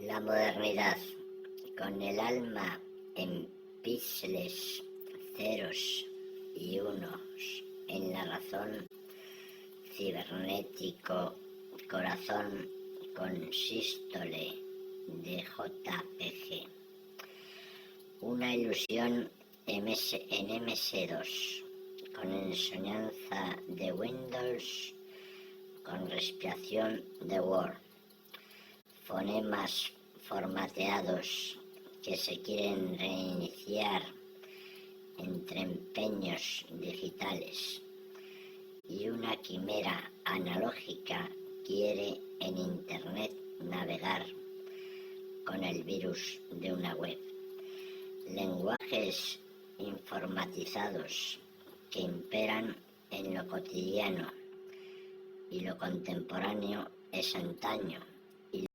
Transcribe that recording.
La modernidad, con el alma en píxeles, ceros y unos en la razón, cibernético corazón con sístole de JPG, una ilusión en MS2, con enseñanza de Windows, con respiración de Word, fonemas formateados que se quieren reiniciar entre empeños digitales, y una quimera analógica quiere en Internet navegar con el virus de una web. Lenguajes informatizados que imperan en lo cotidiano, y lo contemporáneo es antaño,